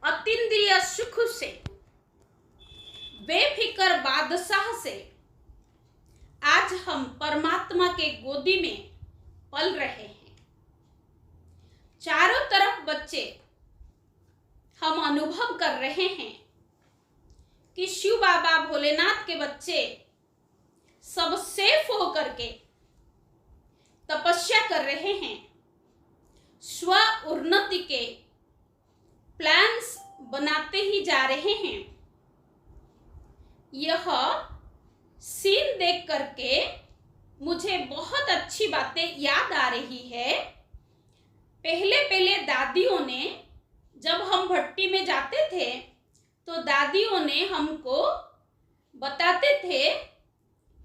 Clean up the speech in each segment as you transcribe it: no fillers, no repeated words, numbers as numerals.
अतीन्द्रिय सुख से, बेफिक्र बादशाह से आज हम परमात्मा के गोदी में पल रहे हैं। चारों तरफ बच्चे हम अनुभव कर रहे हैं कि शिव बाबा भोलेनाथ के बच्चे सब सेफ होकर के तपस्या कर रहे हैं, स्व उन्नति के प्लान्स बनाते ही जा रहे हैं। यह सीन देख करके मुझे बहुत अच्छी बातें याद आ रही है। पहले पहले दादियों ने, जब हम भट्टी में जाते थे तो दादियों ने हमको बताते थे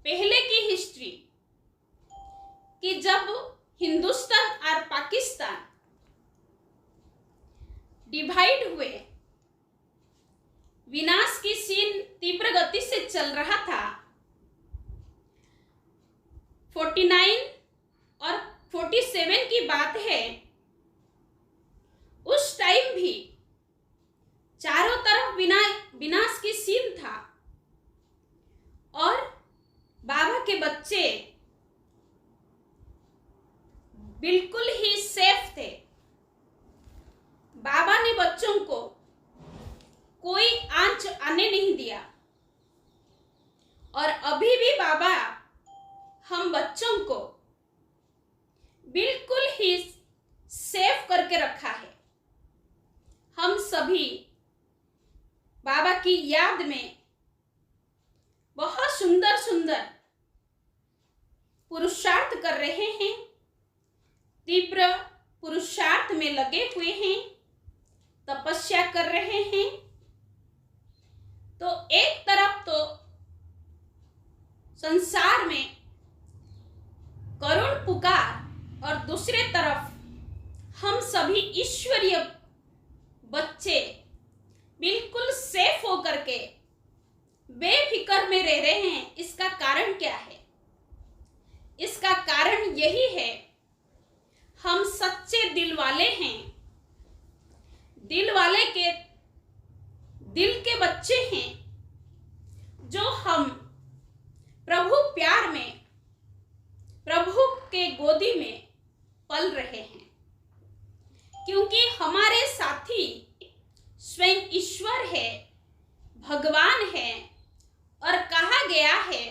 पहले की हिस्ट्री, कि जब हिंदुस्तान और पाकिस्तान डिवाइड हुए, विनाश की सीन तीव्र गति से चल रहा था। 49 और 47 की बात है। उस टाइम भी चारों तरफ विनाश की सीन था और बाबा के बच्चे बिल्कुल ही सेफ थे। बाबा ने बच्चों को कोई आंच आने नहीं दिया और अभी भी बाबा हम बच्चों को बिल्कुल ही सेफ करके रखा है। हम सभी बाबा की याद में बहुत सुंदर सुंदर पुरुषार्थ कर रहे हैं, तीव्र पुरुषार्थ में लगे हुए हैं, तपस्या कर रहे हैं। तो एक तरफ तो संसार में करुण पुकार और दूसरे तरफ हम सभी ईश्वरीय बच्चे बिल्कुल सेफ होकर के बेफिक्र में रह रहे हैं। इसका कारण क्या है? इसका कारण यही है, हम सच्चे दिल वाले हैं, दिल वाले के दिल के बच्चे हैं, जो हम प्रभु प्यार में, प्रभु के गोदी में पल रहे हैं। क्योंकि हमारे साथी स्वयं ईश्वर है, भगवान है, और कहा गया है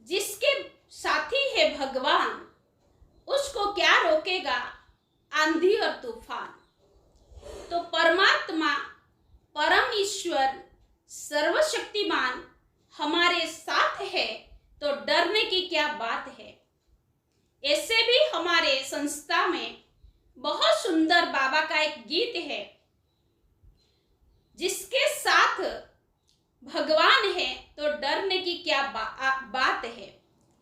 जिसके साथी है भगवान, उसको क्या रोकेगा आंधी और तूफान। तो परमात्मा, परम ईश्वर, सर्वशक्तिमान हमारे साथ है तो डरने की क्या बात है। ऐसे भी हमारे संस्था में बहुत सुंदर बाबा का एक गीत है, जिसके साथ भगवान है तो डरने की क्या बात है।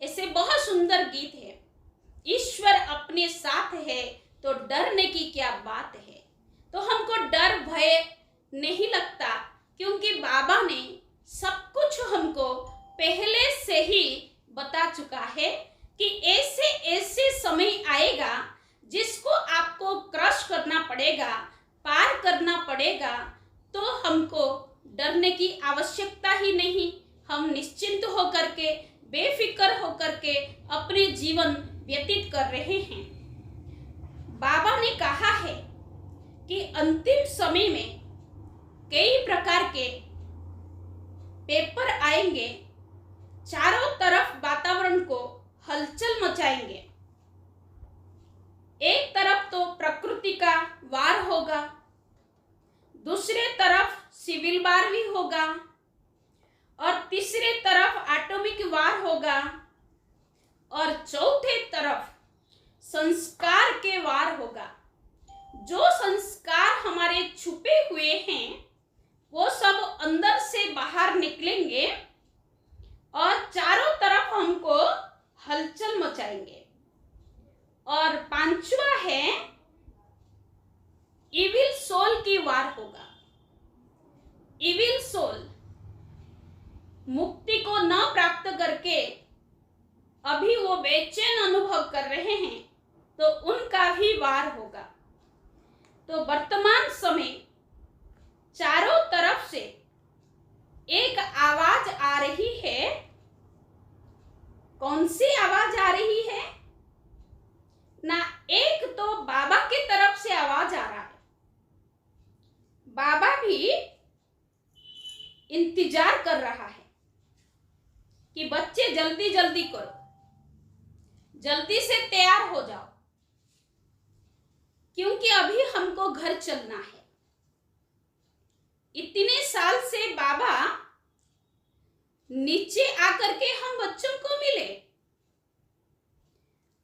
ऐसे बहुत सुंदर गीत है, ईश्वर अपने साथ है तो डरने की क्या बात है। तो हमको डर भय नहीं लगता, क्योंकि बाबा ने सब कुछ हमको पहले से ही बता चुका है कि ऐसे ऐसे समय आएगा जिसको आपको क्रॉस करना पड़ेगा, पार करना पड़ेगा। तो हमको डरने की आवश्यकता ही नहीं, हम निश्चिंत होकर के, बेफिक्र होकर के अपने जीवन व्यतीत कर रहे हैं। बाबा ने कहा है कि अंतिम समय में कई प्रकार के पेपर आएंगे, चारों तरफ वातावरण को हलचल मचाएंगे। एक तरफ तो प्रकृति का वार होगा, दूसरे तरफ सिविल वार भी होगा, और तीसरे तरफ एटॉमिक वार होगा, और चौथे तरफ संस्कार के वार होगा। जो संस्कार हमारे छुपे हुए हैं वो सब अंदर से बाहर निकलेंगे और चारों तरफ हमको हलचल मचाएंगे। और पांचवा है इविल सोल की वार होगा। इविल सोल मुक्ति को न प्राप्त करके अभी वो बेचैन अनुभव कर रहे हैं, तो उनका भी वार होगा। तो वर्तमान समय भी इंतजार कर रहा है कि बच्चे जल्दी जल्दी करो, जल्दी से तैयार हो जाओ, क्योंकि अभी हमको घर चलना है। इतने साल से बाबा नीचे आकर के हम बच्चों को मिले,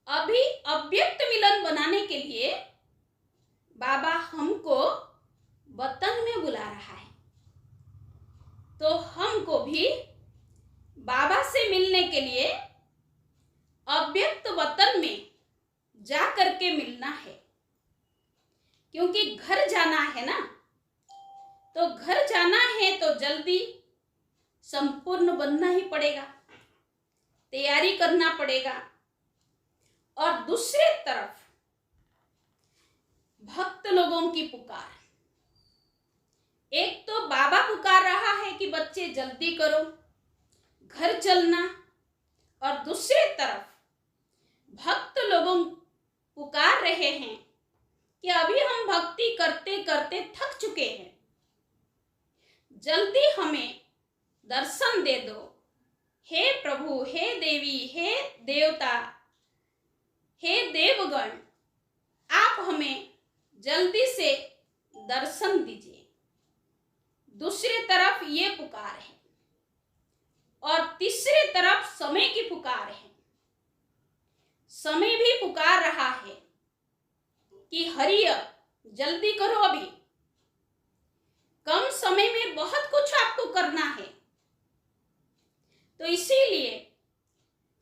अभी अव्यक्त मिलन बनाने के लिए बाबा हमको वतन में बुला रहा है। तो हमको भी बाबा से मिलने के लिए अव्यक्त वतन में जा करके मिलना है, क्योंकि घर जाना है ना। तो घर जाना है तो जल्दी संपूर्ण बनना ही पड़ेगा, तैयारी करना पड़ेगा। और दूसरे तरफ भक्त लोगों की पुकार, एक तो बाबा पुकार रहा है कि बच्चे जल्दी करो, घर चलना, और दूसरे तरफ भक्त लोगों पुकार रहे हैं कि अभी हम भक्ति करते करते थक चुके हैं, जल्दी हमें दर्शन दे दो, हे प्रभु, हे देवी, हे देवता, हे देवगण, आप हमें जल्दी से दर्शन दीजिए। दूसरी तरफ ये पुकार है, और तीसरी तरफ समय की पुकार है। समय भी पुकार रहा है कि हरिय जल्दी करो, अभी कम समय में बहुत कुछ आपको करना है। तो इसीलिए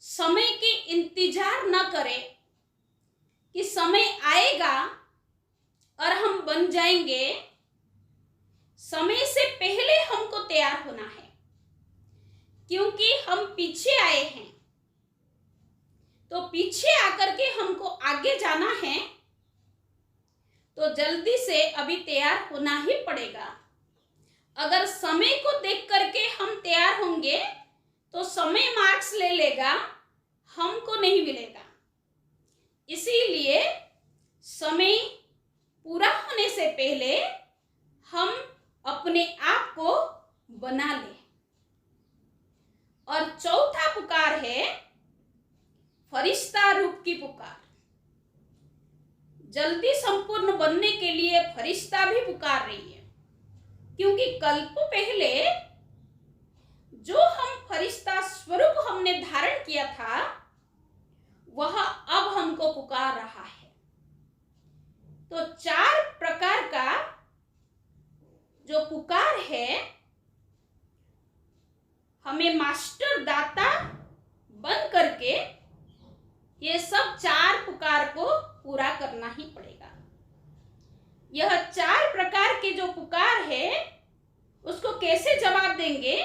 समय की इंतजार न करें कि समय आएगा और हम बन जाएंगे। समय से पहले हमको तैयार होना है, क्योंकि हम पीछे आए हैं, तो पीछे आकर के हमको आगे जाना है। तो जल्दी से अभी तैयार होना ही पड़ेगा। अगर समय को देख करके हम तैयार होंगे तो समय मार्क्स ले लेगा, हमको नहीं मिलेगा। इसीलिए समय पूरा होने से पहले हम अपने आप को बना लें। और चौथा पुकार है फरिश्ता रूप की पुकार। जल्दी संपूर्ण बनने के लिए फरिश्ता भी पुकार रही है, क्योंकि कल्प पहले जो हम फरिश्ता स्वरूप हमने धारण किया था, वह अब हमको पुकार रहा है। तो 4 प्रकार का जो पुकार है, हमें मास्टर दाता बन करके ये सब 4 पुकार को पूरा करना ही पड़ेगा। यह 4 प्रकार के जो पुकार है, उसको कैसे जवाब देंगे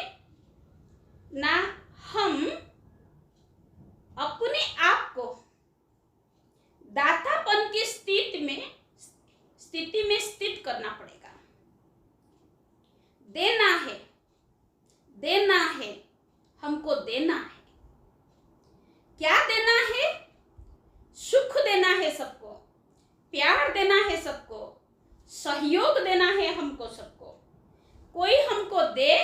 ना, हम अपने आप को दातापन की स्थिति में स्थित करना पड़ेगा। देना है, हमको देना है। क्या देना है? सुख देना है सबको, प्यार देना है सबको, सहयोग देना है हमको सबको। कोई हमको दे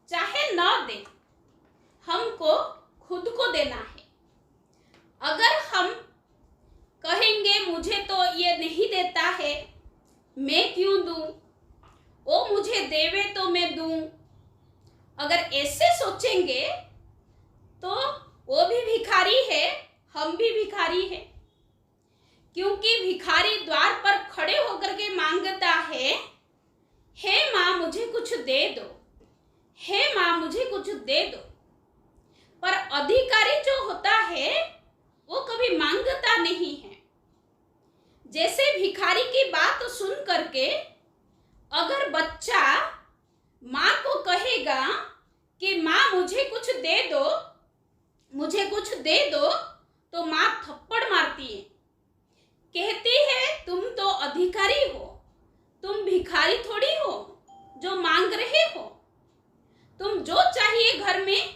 चाहे ना दे, हमको खुद को देना है। अगर हम कहेंगे मुझे तो ये नहीं देता है, मैं क्यों दूं, वो मुझे देवे तो मैं दूं, अगर ऐसे सोचेंगे तो वो भी भिखारी है, हम भी भिखारी है। क्योंकि भिखारी द्वार पर खड़े होकर के मांगता है, हे माँ मुझे कुछ दे दो, हे माँ मुझे कुछ दे दो। पर अधिकारी जो होता है वो कभी मांगता नहीं है। जैसे भिखारी की बात सुन करके अगर बच्चा माँ को कहेगा कि माँ मुझे कुछ दे दो, मुझे कुछ दे दो, तो माँ थप्पड़ मारती है, कहती है तुम तो अधिकारी हो, तुम भिखारी थोड़ी हो जो मांग रहे हो। तुम जो चाहिए घर में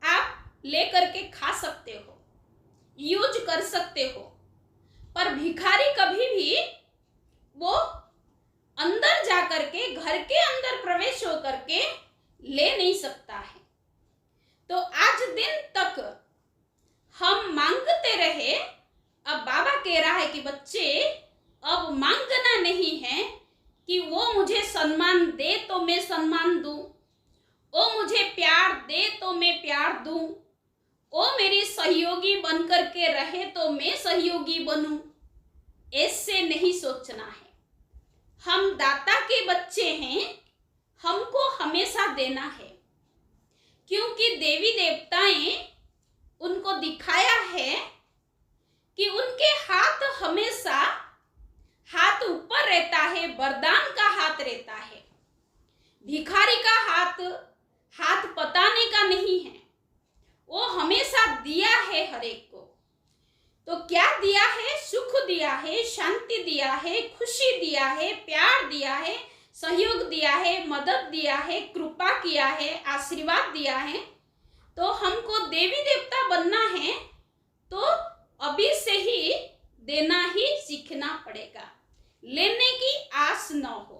आप ले करके खा सकते हो, यूज कर सकते हो। पर भिखारी कभी भी वो अंदर जा करके घर घर के अंदर प्रवेश होकर के ले नहीं सकता है। तो आज दिन तक हम मांगते रहे, अब बाबा कह रहा है कि बच्चे अब मांगना नहीं है कि वो मुझे सम्मान दे तो मैं सम्मान दूं, वो मुझे प्यार दे तो मैं प्यार दूं, वो मेरी सहयोगी बनकर के रहे तो मैं सहयोगी बनूं। ऐसे नहीं सोचना है। हम दाता के बच्चे हैं, हमको हमेशा देना है, क्योंकि देवी देवताएं उनको दिखाया है कि उनके हाथ हमेशा हाथ ऊपर रहता है, वरदान का हाथ रहता है। भिखारी का हाथ पताने का नहीं है, वो हमेशा दिया है हर एक को। तो क्या दिया है? सुख दिया है, शांति दिया है, खुशी दिया है, प्यार दिया है, सहयोग दिया है, मदद दिया है, कृपा किया है, आशीर्वाद दिया है। तो हमको देवी देवता बनना है तो अभी से ही देना ही सीखना पड़ेगा। लेने की आस न हो,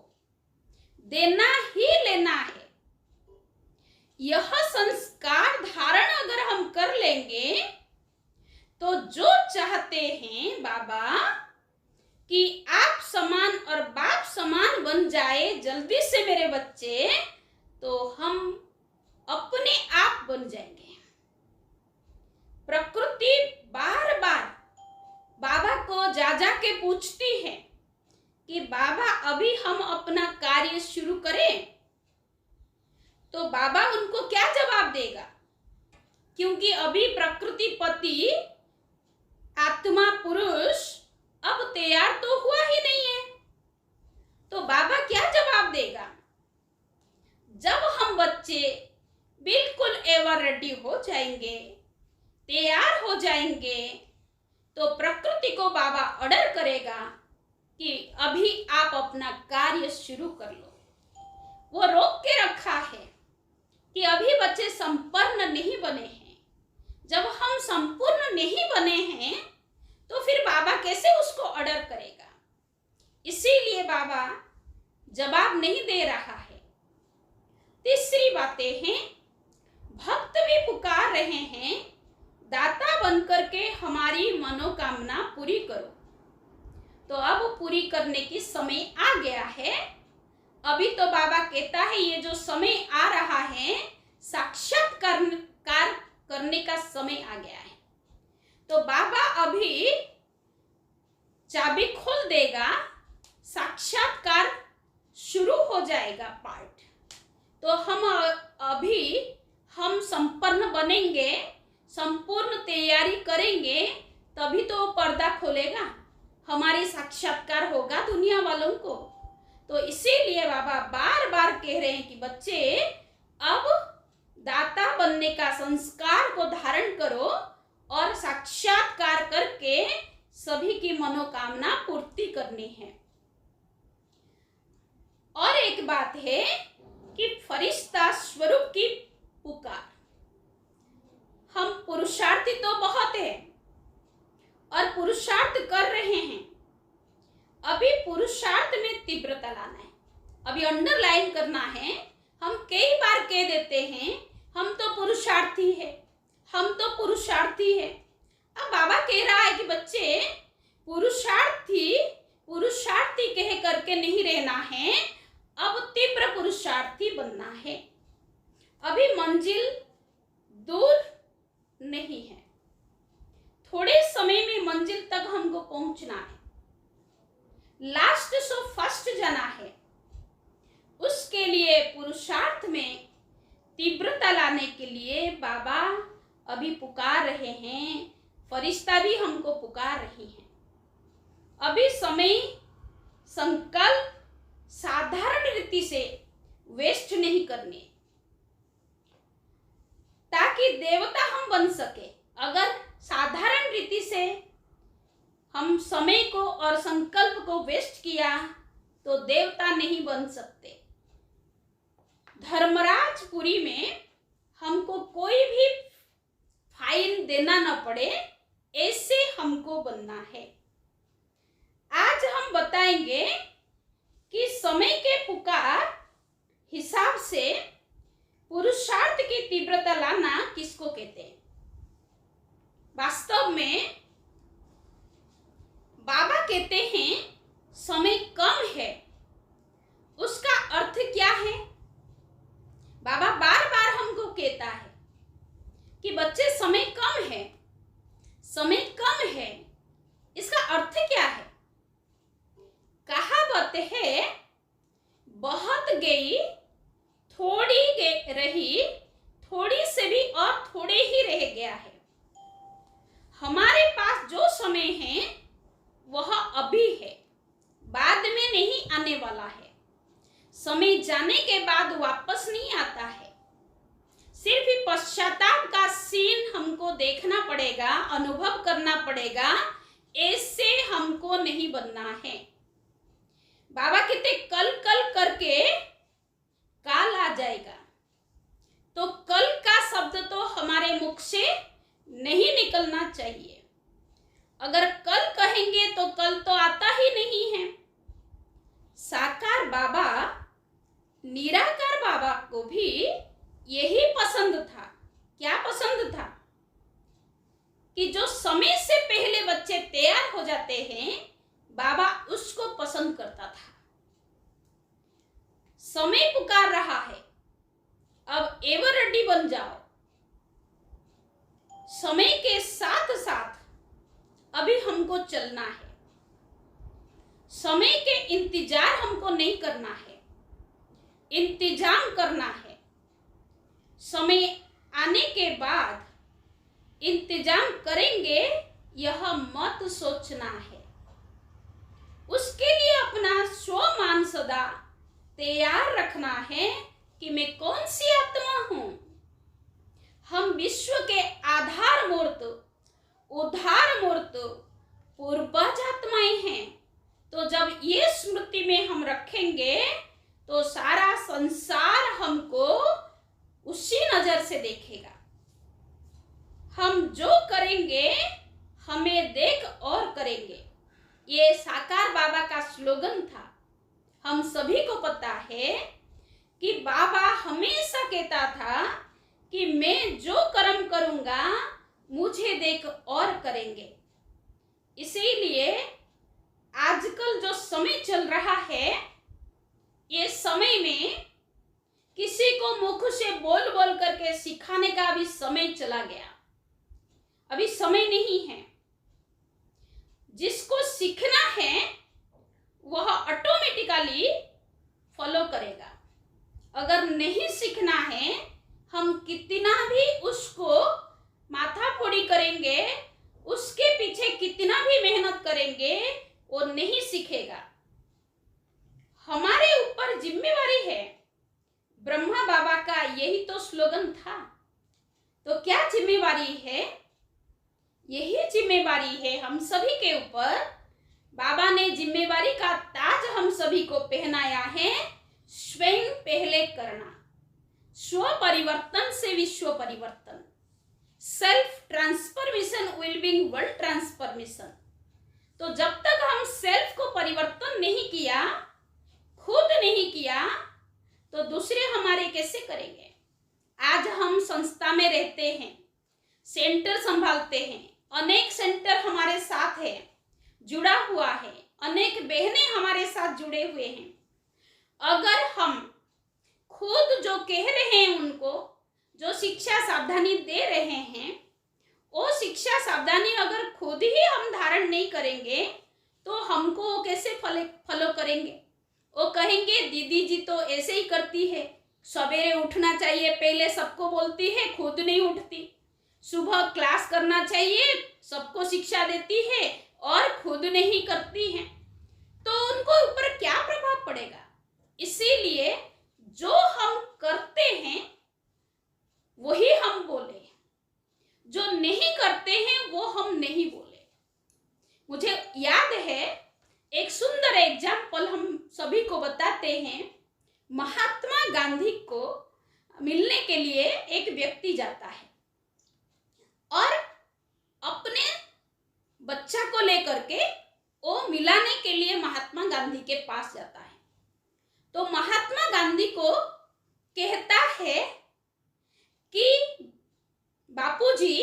देना ही लेना है। यह संस्कार धारण अगर हम कर लेंगे तो जो चाहते हैं बाबा कि आप समान और बाप समान बन जाए जल्दी से मेरे बच्चे, तो हम अपने आप बन जाएंगे। प्रकृति बार बार बाबा को जा जा के पूछती है कि बाबा अभी हम अपना कार्य शुरू करें, तो बाबा उनको क्या जवाब देगा? क्योंकि अभी प्रकृति पति आत्मा पुरुष अब तैयार तो हुआ ही नहीं है। तो बाबा क्या जवाब देगा? जब हम बच्चे बिल्कुल एवर रेडी हो जाएंगे, तैयार हो जाएंगे, तो प्रकृति को बाबा ऑर्डर करेगा कि अभी आप अपना कार्य शुरू कर लो। वो रोक के रखा है कि अभी बच्चे संपन्न नहीं बने हैं। जब हम संपूर्ण नहीं बने हैं तो फिर बाबा कैसे उसको ऑर्डर करेगा? इसीलिए बाबा जवाब नहीं दे रहा है। तीसरी बातें हैं, भक्त भी पुकार रहे हैं, दाता बनकर के हमारी मनोकामना पूरी करो। तो अब पूरी करने की समय आ गया है। अभी तो बाबा कहता है ये जो समय आ रहा है साक्षात्कार करने का समय आ गया है। तो बाबा अभी चाबी खोल देगा, साक्षात्कार शुरू हो जाएगा पार्ट। तो हम संपन्न बनेंगे, संपूर्ण तैयारी करेंगे, तभी तो पर्दा खोलेगा, हमारी साक्षात्कार होगा दुनिया वालों को। तो इसीलिए बाबा बार बार कह रहे हैं कि बच्चे अब दाता बनने का संस्कार को धारण करो और साक्षात्कार करके सभी की मनोकामना पूर्ति करनी है। और एक बात है कि फरिश्ता स्वरूप की पुकार, हम पुरुषार्थी तो बहुत है और पुरुषार्थ कर रहे हैं। अभी पुरुषार्थ में तीव्रता लाना है, अभी अंडरलाइन करना है। हम कई बार कह देते हैं हम तो पुरुषार्थी है, हम तो पुरुषार्थी है। अब बाबा कह रहा है कि बच्चे पुरुषार्थी कह करके नहीं रहना है, अब तीव्र पुरुषार्थी बनना है। अभी मंजिल दूर नहीं है, थोड़े समय में मंजिल तक हमको पहुंचना है। लास्ट सो फर्स्ट जाना है, उसके लिए पुरुषार्थ में तीव्रता लाने के लिए बाबा अभी पुकार रहे हैं, फरिश्ता भी हमको पुकार रही हैं। अभी समय संकल्प साधारण रीति से वेस्ट नहीं करने, ताकि देवता हम बन सके। अगर साधारण रीति से हम समय को और संकल्प को वेस्ट किया तो देवता नहीं बन सकते। धर्मराजपुरी में हमको कोई भी फाइन देना न पड़े, ऐसे हमको बनना है। आज हम बताएंगे कि समय के पुकार हिसाब से पुरुषार्थ की तीव्रता लाना किसको कहते हैं? वास्तव में बाबा कहते हैं समय कम है, उसका अर्थ क्या है? बाबा बार बार हमको कहता है कि बच्चे समय कम है, समय कम है। इसका अर्थ क्या है? कहावत है, बहुत गई थोड़ी रही, थोड़ी से भी और थोड़े ही रह गया है। हमारे पास जो समय है वह अभी है, बाद में नहीं आने वाला है। समय जाने के बाद वापस नहीं आता है। सिर्फ पश्चाताप का सीन हमको देखना पड़ेगा, अनुभव करना पड़ेगा। ऐसे हमको नहीं बनना है। बाबा कहते कल कल करके काल आ जाएगा, तो कल का शब्द तो हमारे मुख से नहीं निकलना चाहिए। अगर कल कहेंगे तो कल तो आता ही नहीं है। साकार बाबा, निराकार बाबा को भी यही पसंद था। क्या पसंद था? कि जो समय से पहले बच्चे तैयार हो जाते हैं, बाबा उसको पसंद करता था। समय पुकार रहा है, अब एवर रेडी बन जाओ। समय के साथ साथ अभी हमको चलना है। समय के इंतजार हमको नहीं करना है, इंतजाम करना है। समय आने के बाद इंतजाम करेंगे, यह मत सोचना है। उसके लिए अपना स्वमान सदा तैयार रखना है कि मैं कौन सी आत्मा हूं। हम विश्व के आधार मूर्त, उद्धार मूर्त, पूर्वज आत्माएं हैं। तो जब ये स्मृति में हम रखेंगे तो सारा संसार हमको उसी नजर से देखेगा। हम जो करेंगे हमें देख और करेंगे, ये साकार बाबा का स्लोगन था। हम सभी को पता है कि बाबा हमेशा कहता था कि मैं जो कर्म करूंगा मुझे देख और करेंगे। इसीलिए आजकल जो समय चल रहा है, ये समय में किसी को मुख से बोल बोल करके सिखाने का अभी समय चला गया। अभी समय नहीं है। जिसको सीखना है वह ऑटोमेटिकली फॉलो करेगा। अगर नहीं सीखना है, हम कितना भी उसको माथाफोड़ी करेंगे, उसके पीछे कितना भी मेहनत करेंगे, वो नहीं सीखेगा। हमारे ऊपर जिम्मेवारी है। ब्रह्मा बाबा का यही तो स्लोगन था। तो क्या जिम्मेवारी है? यही जिम्मेवारी है हम सभी के ऊपर। बाबा ने जिम्मेवारी का ताज हम सभी को पहनाया है। स्वयं पहले करना, स्व परिवर्तन से विश्व परिवर्तन। Self transformation will bring world transformation. तो जब तक हम सेल्फ को परिवर्तन नहीं किया, खुद नहीं किया, तो दूसरे हमारे कैसे करेंगे? आज हम संस्था में रहते हैं, सेंटर संभालते हैं, अनेक सेंटर हमारे साथ है, जुड़ा हुआ है, अनेक बहनें हमारे साथ जुड़े हुए हैं। अगर हम खुद जो कह रहे हैं, उनको जो शिक्षा सावधानी दे रहे हैं, वो शिक्षा सावधानी अगर खुद ही हम धारण नहीं करेंगे तो हमको वो कैसे फॉलो करेंगे? वो कहेंगे दीदी जी तो ऐसे ही करती है, सवेरे उठना चाहिए पहले सबको बोलती है, खुद नहीं उठती। सुबह क्लास करना चाहिए, सबको शिक्षा देती है और खुद नहीं करती है। तो उनको ऊपर क्या प्रभाव पड़ेगा? इसीलिए जो हम करते हैं वही हम बोले, जो नहीं करते हैं वो हम नहीं बोले। मुझे याद है एक सुंदर एग्जाम्पल हम सभी को बताते हैं। महात्मा गांधी को मिलने के लिए एक व्यक्ति जाता है और अपने बच्चा को लेकर के वो मिलाने के लिए महात्मा गांधी के पास जाता है। तो महात्मा गांधी को कहता है कि बापूजी,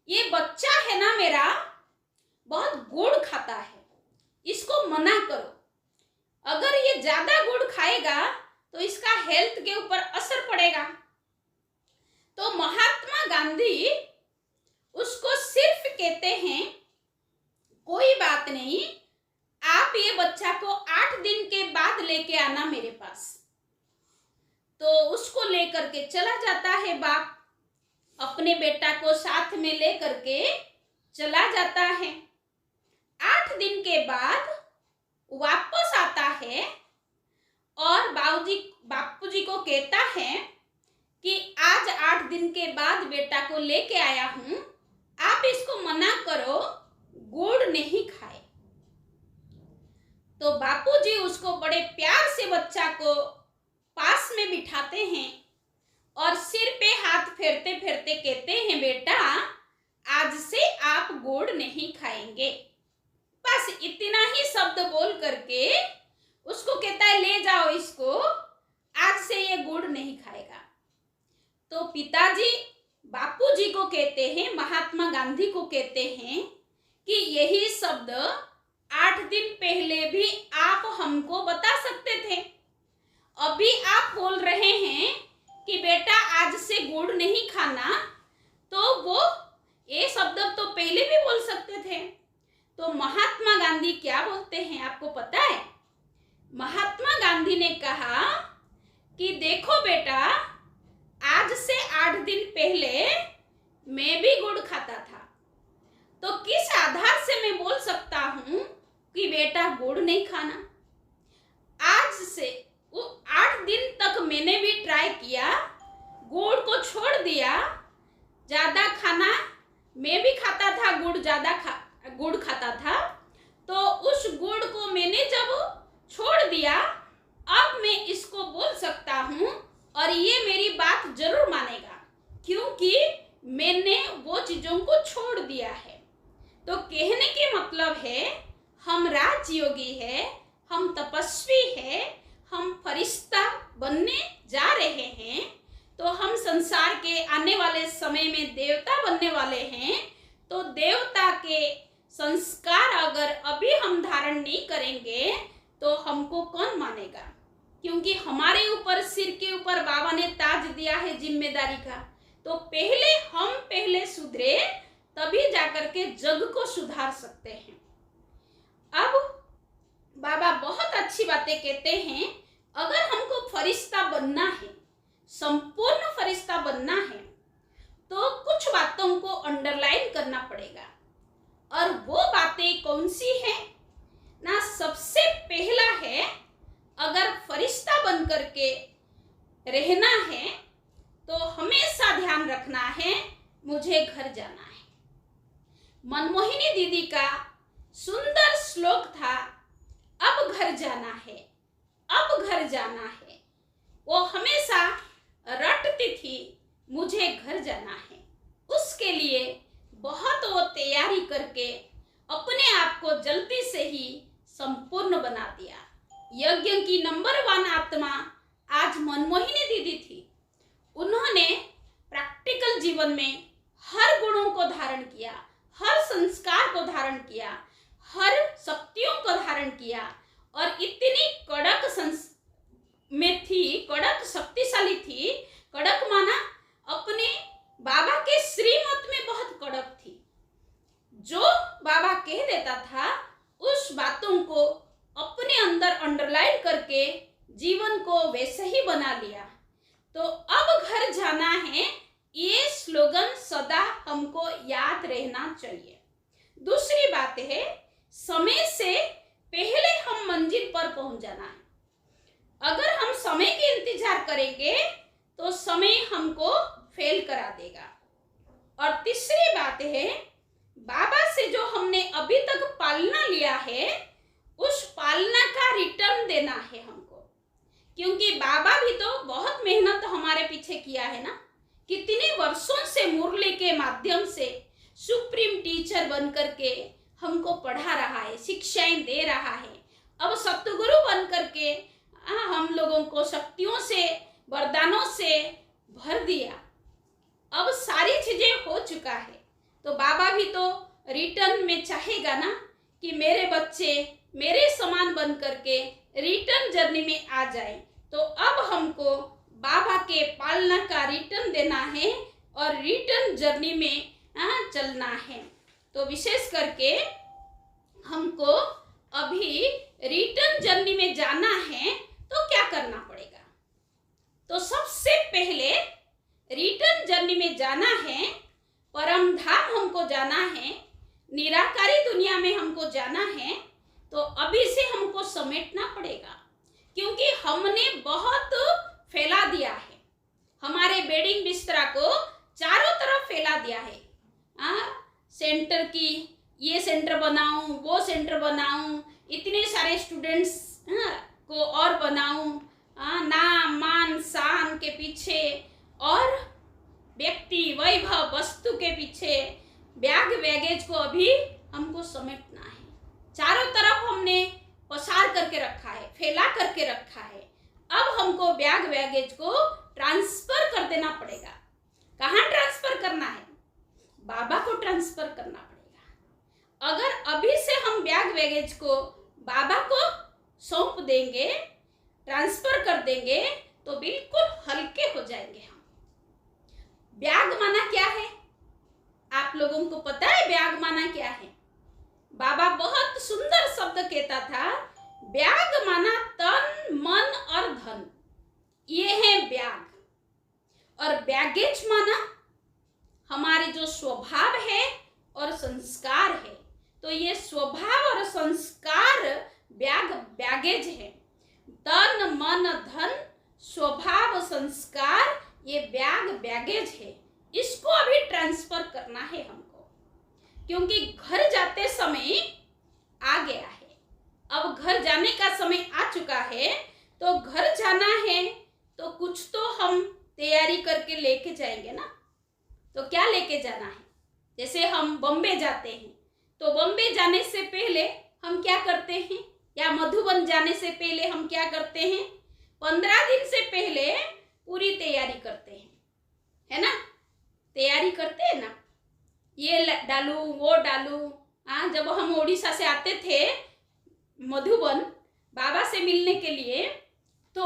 ये बच्चा है ना मेरा, बहुत गुड़ खाता है, इसको मना करो। अगर ये ज्यादा गुड़ खाएगा तो इसका हेल्थ के ऊपर असर पड़ेगा। तो महात्मा गांधी उसको सिर्फ कहते हैं, कोई बात नहीं, आप ये बच्चा को 8 दिन के बाद लेके आना मेरे पास। तो उसको लेकर के चला जाता है बाप, अपने बेटा को साथ में लेकर के चला जाता है। 8 दिन के बाद वापस आता है और बापूजी को कहता है कि आज 8 दिन के बाद बेटा को लेके आया हूं, आप इसको मना करो, गुड़ नहीं खाए। तो बापूजी उसको बड़े प्यार से बच्चा को पास में बिठाते हैं और सिर पे हाथ फेरते फेरते कहते हैं, बेटा आज से आप गुड़ नहीं खाएंगे। बस इतना ही शब्द बोल करके उसको कहता है, ले जाओ इसको, आज से ये गुड़ नहीं खाएगा। तो पिताजी बापूजी को कहते हैं, महात्मा गांधी को कहते हैं कि यही शब्द 8 दिन पहले भी आप हमको बता सकते थे। अभी आप बोल रहे हैं कि बेटा आज से गुड़ नहीं खाना, तो वो ये शब्द तो पहले भी बोल सकते थे। तो महात्मा गांधी क्या बोलते हैं आपको पता है? महात्मा गांधी ने कहा कि देखो बेटा, आज से 8 दिन पहले मैं भी गुड़ खाता था, तो किस आधार से मैं बोल सकता हूं कि बेटा गुड़ नहीं खाना? आज से वो 8 दिन तक मैंने भी ट्राई किया, गुड़ को छोड़ दिया, ज्यादा खाना मैं भी खाता था, गुड़ खाता था, तो उस गुड़ को मैंने जब छोड़ दिया, अब मैं इसको बोल सकता हूँ और ये मेरी बात जरूर मानेगा, क्योंकि मैंने वो चीजों को छोड़ दिया है। तो कहने के मतलब है, हम राजयोगी है, हम तपस्वी है, हम फरिश्ता बनने जा रहे हैं, तो हम संसार के आने वाले समय में देवता बनने वाले हैं। तो देवता के संस्कार अगर अभी हम धारण नहीं करेंगे तो हमको कौन मानेगा? क्योंकि हमारे ऊपर, सिर के ऊपर बाबा ने ताज दिया है जिम्मेदारी का। तो पहले सुधरे, तभी जाकर के जग को सुधार सकते हैं। अब बाबा बहुत अच्छी बातें कहते हैं, अगर हमको फरिश्ता बनना है, संपूर्ण फरिश्ता बनना है, तो कुछ बातों को अंडरलाइन करना पड़ेगा। और वो बातें कौन सी हैं ना? सबसे पहला है, अगर फरिश्ता बन करके रहना है तो हमेशा ध्यान रखना है, मुझे घर जाना है। मनमोहिनी दीदी का सुंदर श्लोक था, अब घर जाना है, अब घर जाना है। वो हमेशा रटती थी, मुझे घर जाना है। उसके लिए बहुत वो तैयारी करके अपने आप को जल्दी से ही संपूर्ण बना दिया। यज्ञ की नंबर 1 आत्मा आज मनमोहिनी दीदी थी। उन्होंने प्रैक्टिकल जीवन में हर गुणों को धारण किया, हर संस्कार को धारण किया, हर शक्तियों को धारण किया, और इतनी कड़क कड़क शक्तिशाली थी। कड़क माना अपने बाबा के श्रीमत में बहुत कड़क थी। जो बाबा कह देता था, उस बातों को अपने अंदर अंडरलाइन करके जीवन को वैसे ही बना लिया। तो अब घर जाना है, ये स्लोगन सदा हमको याद रहना चाहिए। दूसरी बात है, समय से पहले हम मंजिल पर पहुंच जाना है। अगर हम समय के इंतजार करेंगे तो समय हमको फेल करा देगा। और तीसरी बात है, बाबा से जो हमने अभी तक पालना लिया है, उस पालना का रिटर्न देना है हमको। क्योंकि बाबा भी तो बहुत मेहनत हमारे पीछे किया है ना। कितने वर्षों से मुरली के माध्यम से सुप्रीम टीचर बन करके हमको पढ़ा रहा है, शिक्षाएं दे रहा है। अब सतगुरु बन करके हम लोगों को शक्तियों से वरदानों से भर दिया। अब सारी चीजें हो चुका है, तो बाबा भी तो रिटर्न में चाहेगा ना कि मेरे बच्चे मेरे समान बन करके रिटर्न जर्नी में आ जाए। तो अब हमको बाबा के पालना का रिटर्न देना है और रिटर्न जर्नी में चलना है। तो विशेष करके हमको अभी रिटर्न जर्नी में जाना है, तो क्या करना पड़ेगा? तो सबसे पहले रिटर्न जर्नी में जाना है, परम धाम हमको जाना है, निराकारी दुनिया में हमको जाना है। तो अभी से हमको समेटना पड़ेगा, क्योंकि हमने बहुत फैला दिया है, हमारे बेडिंग बिस्तरा को चारों तरफ फैला दिया है। सेंटर की ये सेंटर बनाऊं, वो सेंटर बनाऊं, इतने सारे स्टूडेंट्स को और बनाऊं, नाम मान शान के पीछे और व्यक्ति वैभव वस्तु के पीछे बैग बैगेज को अभी हमको समेटना है। चारों तरफ हमने पसार करके रखा है, फैला करके रखा है। अब हमको बैग बैगेज को ट्रांसफर कर देना पड़ेगा। कहाँ ट्रांसफर करना है? बाबा को ट्रांसफर करना पड़ेगा। अगर अभी से हम बैग बैगेज को बाबा को सौंप देंगे, ट्रांसफर कर देंगे, तो बिल्कुल हल्के हो जाएंगे हम। बैग माना क्या है? आप लोगों को पता है बैग माना क्या है? बाबा बहुत सुंदर शब्द कहता था, बैग माना तन मन और धन, ये है बैग। और बैगेज माना हमारे जो स्वभाव है और संस्कार है। तो ये स्वभाव और संस्कार बैगेज है। तन मन धन स्वभाव संस्कार, ये बैगेज है। इसको अभी ट्रांसफर करना है हमको, क्योंकि घर जाते समय आ गया है। अब घर जाने का समय आ चुका है, तो घर जाना है तो कुछ तो हम तैयारी करके लेके जाएंगे ना। तो क्या लेके जाना है? जैसे हम बॉम्बे जाते हैं, तो बॉम्बे जाने से पहले हम क्या करते हैं, या मधुबन जाने से पहले हम क्या करते हैं? 15 दिन से पहले पूरी तैयारी करते हैं, है ना? तैयारी करते हैं ना, ये डालूं वो डालूं। जब हम उड़ीसा से आते थे मधुबन बाबा से मिलने के लिए, तो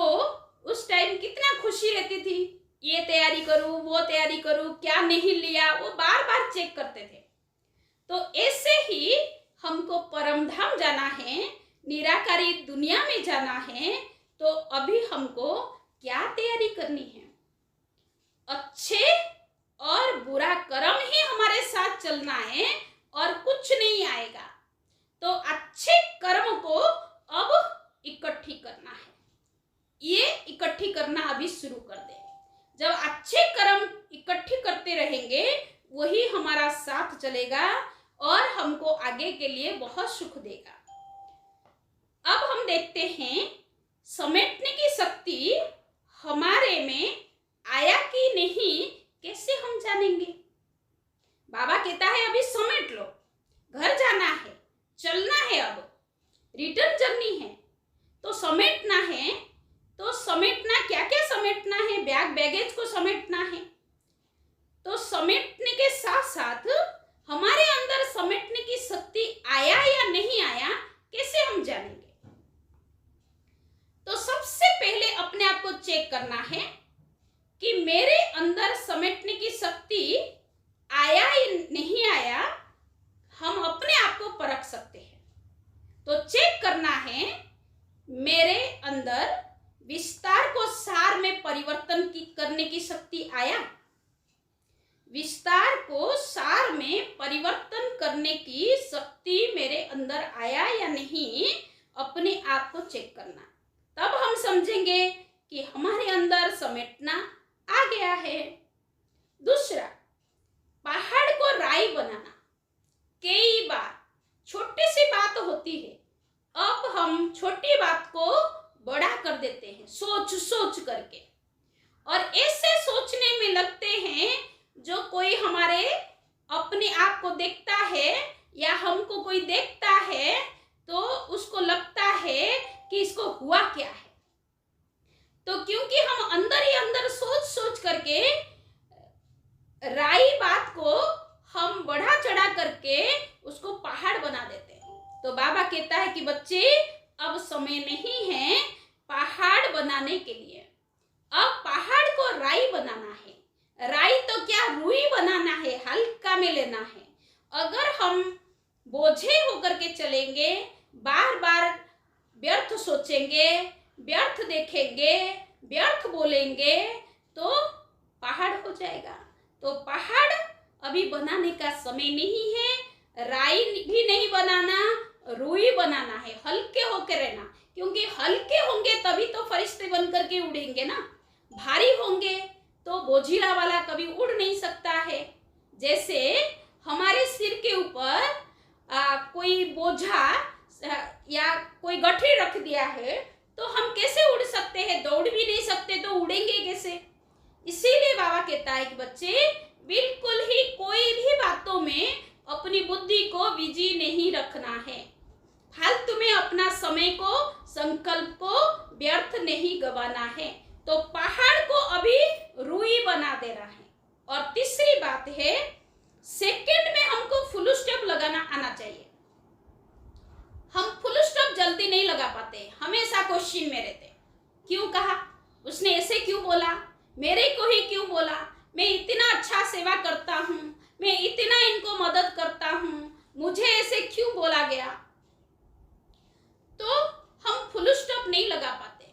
उस टाइम कितना खुशी रहती थी, ये तैयारी करूं वो तैयारी करूं, क्या नहीं लिया वो बार बार चेक करते थे। तो ऐसे ही हमको परमधाम जाना है, निराकारी दुनिया में जाना है। तो अभी हमको क्या तैयारी करनी है? अच्छे और बुरा कर्म ही हमारे साथ चलना है और कुछ नहीं आएगा। तो अच्छे कर्म को अब इकट्ठी करना है, ये इकट्ठी करना अभी शुरू कर दे। जब अच्छे कर्म इकट्ठी करते रहेंगे, वही हमारा साथ चलेगा और हमको आगे के लिए बहुत सुख देगा। अब हम देखते हैं समेटने की शक्ति हमारे में आया कि नहीं, कैसे हम जानेंगे? बाबा कहता है अभी समेट लो, घर जाना है, चलना है, अब रिटर्न जर्नी है, तो समेटना है। तो समेटना क्या क्या समेटना है? बैग बैगेज को समेटना है। तो समेटने के साथ साथ हमारे अंदर समेटने की शक्ति आया या नहीं आया, कैसे हम जानेंगे? तो सबसे पहले अपने आप को चेक करना है कि मेरे अंदर समेटने की शक्ति आया या नहीं आया। हम अपने आप को परख सकते हैं। तो चेक करना है, मेरे अंदर विस्तार को सार में परिवर्तन करने की शक्ति आया? विस्तार को सार में परिवर्तन करने की शक्ति मेरे अंदर आया या नहीं, अपने आप को चेक करना। तब हम समझेंगे कि हमारे अंदर समेटना आ गया है। दूसरा, पहाड़ को राई बनाना। कई बार छोटी सी बात होती है, अब हम छोटी बात को बड़ा कर देते हैं सोच सोच करके, और ऐसे सोचने में लगते हैं जो कोई हमारे अपने आप को देखता है या हमको कोई देखता है तो उसको लगता है कि इसको हुआ क्या है। तो क्योंकि हम अंदर ही करके राई बात को हम बढ़ा चढ़ा करके उसको पहाड़ बना देते हैं। तो बाबा कहता है कि बच्चे अब समय नहीं है पहाड़ बनाने के लिए, अब पहाड़ को राई बनाना है। राई तो क्या, रुई बनाना है, हल्का में लेना है। अगर हम बोझे होकर के चलेंगे, बार बार व्यर्थ सोचेंगे, व्यर्थ देखेंगे, व्यर्थ बोलेंगे, तो पहाड़ हो जाएगा। तो पहाड़ अभी बनाने का समय नहीं है। राई भी नहीं बनाना, रुई बनाना है, हल्के होकर रहना, क्योंकि हल्के होंगे तभी तो फरिश्ते बन करके उड़ेंगे ना। भारी होंगे तो बोझिला वाला कभी उड़ नहीं सकता है। जैसे हमारे सिर के ऊपर कोई बोझा या कोई गठरी रख दिया है तो हम कैसे उड़ सकते हैं? दौड़ भी नहीं सकते तो उड़ेंगे कैसे? इसीलिए बाबा कहता है कि बच्चे बिल्कुल ही कोई भी बातों में अपनी बुद्धि को बिजी नहीं रखना है। फालतू में अपना समय को, संकल्प को व्यर्थ नहीं गवाना है। तो पहाड़ को अभी रुई बना देना है। और तीसरी बात है, सेकंड में हमको फुल स्टॉप लगाना आना चाहिए। हम फुल स्टॉप जल्दी नहीं लगा पाते, हमेशा क्वेश्चन में रहते। क्यों कहा, उसने ऐसे क्यों बोला, मेरे को ही क्यों बोला, मैं इतना अच्छा सेवा करता हूँ, मैं इतना इनको मदद करता हूँ, मुझे ऐसे क्यों बोला गया। तो हम फुल स्टॉप नहीं लगा पाते।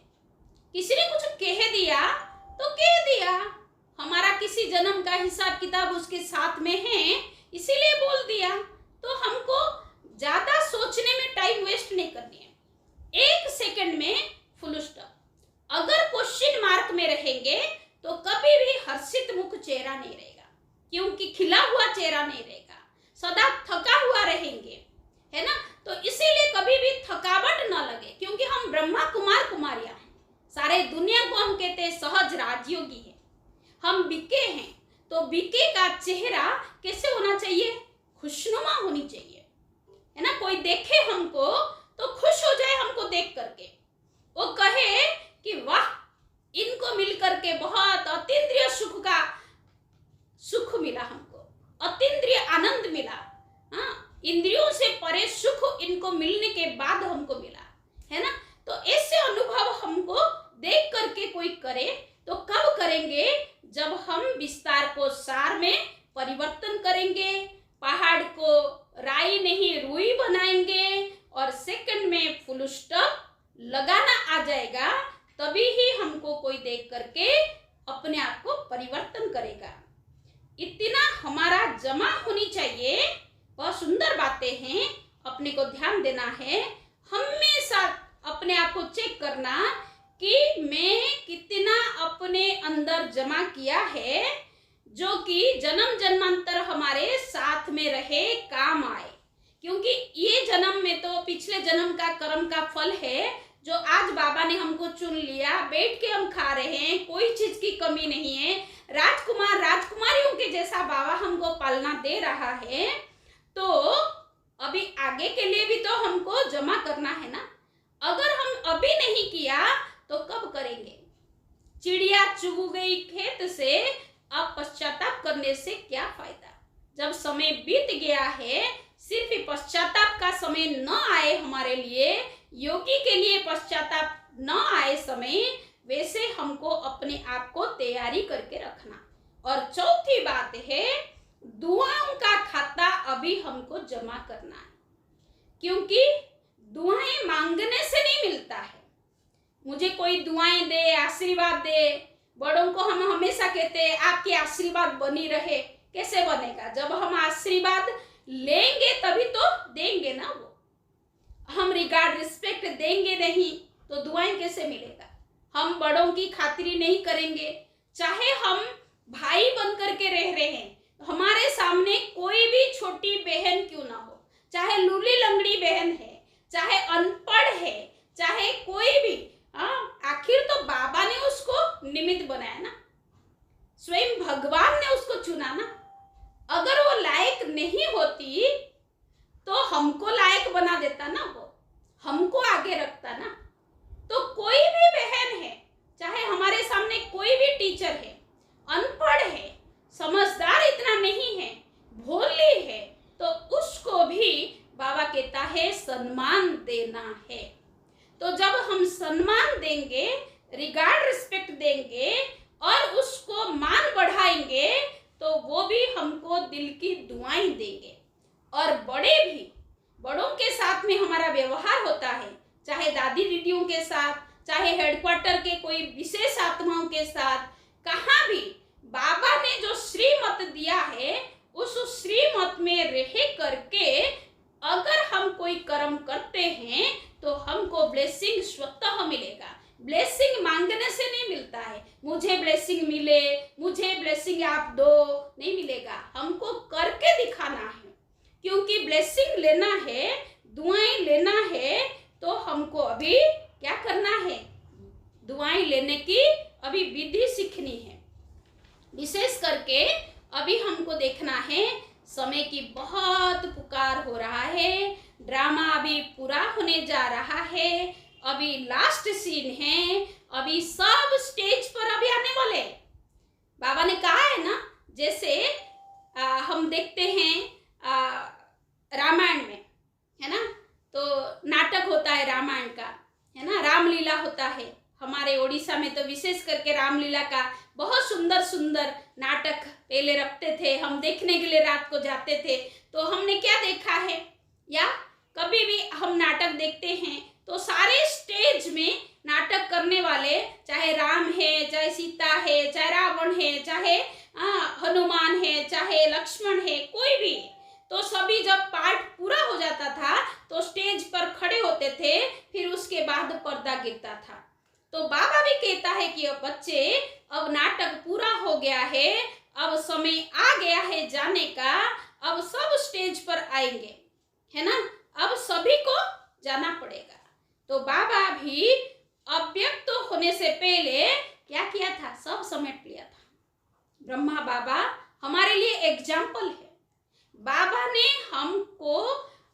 किसी ने कुछ कह दिया तो कह दिया, हमारा किसी जन्म का हिसाब किताब उसके साथ में है इसीलिए बोल दिया। तो हमको ज्यादा सोचने में टाइम वेस्ट नहीं करनी है। 1 सेकंड में फुल स्टॉप। अगर क्वेश्चन मार्क में रहेंगे तो कभी भी हर्षित मुख चेहरा नहीं रहेगा, क्योंकि खिला हुआ चेहरा नहीं रहेगा, सदा थका हुआ रहेंगे, है ना। तो इसीलिए कभी भी थकावट न लगे, क्योंकि हम ब्रह्मा कुमार कुमारियां हैं। सारे दुनिया को हम कहते हैं सहज राजयोगी है। हम बीके हैं, तो बीके का चेहरा कैसे होना चाहिए? खुशनुमा होनी चाहिए, है ना। कोई देखे हमको तो खुश हो जाए हमको देख करके, वो कहे कि वाह, इनको मिलकर के बहुत अतीन्द्रिय सुख मिला, हमको अतीन्द्रिय आनंद मिला। हाँ, इंद्रियों से परे सुख इनको मिलने के बाद हमको मिला, है ना। तो ऐसे अनुभव हमको देख करके कोई करे तो कब करेंगे? जब हम विस्तार को सार में परिवर्तन करेंगे, पहाड़ को राई नहीं रुई बनाएंगे और सेकंड में फुल स्टॉप लगाना आ जाएगा, तभी ही हमको कोई देख करके अपने आप को परिवर्तन करेगा। इतना हमारा जमा होनी चाहिए। बहुत सुंदर बातें हैं, अपने को ध्यान देना है। हमेशा अपने आप को चेक करना कि मैं कितना अपने अंदर जमा किया है, जो कि जन्म जन्मांतर हमारे साथ में रहे, काम आए। क्योंकि ये जन्म में तो पिछले जन्म का कर्म का फल है, जो आज बाबा ने हमको चुन लिया, बैठ के हम खा रहे हैं, कोई चीज की कमी नहीं है। राजकुमार राजकुमारियों के जैसा बाबा हमको पालना दे रहा है, तो अभी आगे के लिए भी तो हमको जमा करना है ना। अगर हम अभी नहीं किया तो कब करेंगे? चिड़िया चुग गई खेत से, अब पश्चाताप करने से क्या फायदा? जब समय बीत गया है, सिर्फ पश्चाताप का समय न आए हमारे लिए, योगी के लिए पश्चाताप न आए समय, वैसे हमको अपने आप को तैयारी करके रखना। और चौथी बात है, दुआओं का खाता अभी हमको जमा करना है, क्योंकि दुआएं मांगने से नहीं मिलता है। मुझे कोई दुआएं दे, आशीर्वाद दे, बड़ों को हम हमेशा कहते हैं आपकी आशीर्वाद बनी रहे। कैसे बनेगा? जब हम आशीर्वाद लेंगे तभी तो देंगे ना। वो हम रिगार्ड रिस्पेक्ट देंगे नहीं तो दुआएं कैसे मिलेगा? हम बड़ों की खातिरी नहीं करेंगे, चाहे हम भाई बन करके रह रहे हैं, हमारे सामने कोई भी छोटी बहन क्यों ना हो, चाहे लूली लंगड़ी बहन है, चाहे अनपढ़ है, चाहे कोई भी, आखिर तो बाबा ने उसको निमित्त बनाया ना, स्वयं भगवान ने उसको चुना ना। अगर वो लायक नहीं होती तो हमको लायक बना देता ना, वो हमको आगे रखता ना। तो कोई भी बहन है, चाहे हमारे सामने कोई भी टीचर है, देंगे, रिगार्ड रिस्पेक्ट देंगे और उसको मान बढ़ाएंगे तो वो भी हमको दिल की दुआएं देंगे। और बड़ों के साथ में हमारा व्यवहार होता है, चाहे दादी दीदियों के साथ, चाहे हेडक्वार्टर के कोई विशेष आत्माओं के साथ, कहाँ भी बाबा ने जो श्रीमत दिया है उस श्रीमत में रह करके अगर हम कोई कर्म करते हैं तो हमको ब्लेसिंग स्वतः मिलेगा। ब्लेसिंग मांगने से नहीं मिलता है, मुझे ब्लेसिंग मिले, मुझे ब्लेसिंग आप दो, नहीं मिलेगा। हमको करके दिखाना है, क्योंकि ब्लेसिंग लेना है, दुआएं लेना है तो हमको अभी क्या करना है, दुआएं लेने की अभी विधि सीखनी है। विशेष करके अभी हमको देखना है, समय की बहुत पुकार हो रहा है, ड्रामा अभी पूरा होने जा रहा है, अभी लास्ट सीन है, अभी सब स्टेज पर अभी आने वाले। बाबा ने कहा है ना, जैसे हम देखते हैं रामायण में, है ना, तो नाटक होता है रामायण का, है ना, रामलीला होता है। हमारे ओडिशा में तो विशेष करके रामलीला का बहुत सुंदर सुंदर नाटक पहले रखते थे, हम देखने के लिए रात को जाते थे। तो हमने क्या देखा है, या कभी भी हम नाटक देखते हैं तो सारे स्टेज में नाटक करने वाले, चाहे राम है, चाहे सीता है, चाहे रावण है, चाहे हनुमान है, चाहे लक्ष्मण है, कोई भी, तो सभी जब पार्ट पूरा हो जाता था तो स्टेज पर खड़े होते थे, फिर उसके बाद पर्दा गिरता था। तो बाबा भी कहता है कि अब बच्चे, अब नाटक पूरा हो गया है, अब समय आ गया है जाने का, अब सब स्टेज पर आएंगे, है ना, अब सभी को जाना पड़ेगा। तो बाबा भी अव्यक्त होने से पहले क्या किया था, सब समेट लिया था। ब्रह्मा बाबा हमारे लिए एग्जाम्पल है। बाबा ने हमको